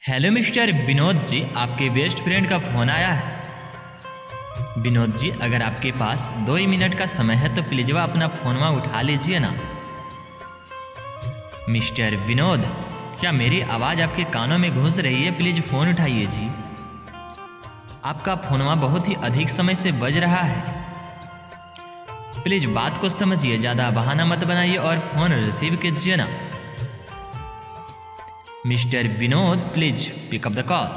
Hello mister Vinod ji, आपके best friend का phone आया है। विनोद जी, अगर आपके पास 2 ही मिनट का समय है तो प्लीज़ वह अपना फ़ोनवा उठा लीजिए ना। मिस्टर विनोद, क्या मेरी आवाज़ आपके कानों में घुस रही है? प्लीज़ फ़ोन उठाइए जी। आपका फ़ोनवा बहुत ही अधिक समय से बज रहा है। प्लीज़ बात को समझिए, ज़्यादा बहाना मत बनाइए और फ़ोन रिसीव कीजिए ना। Mister Vinod, please pick up the call.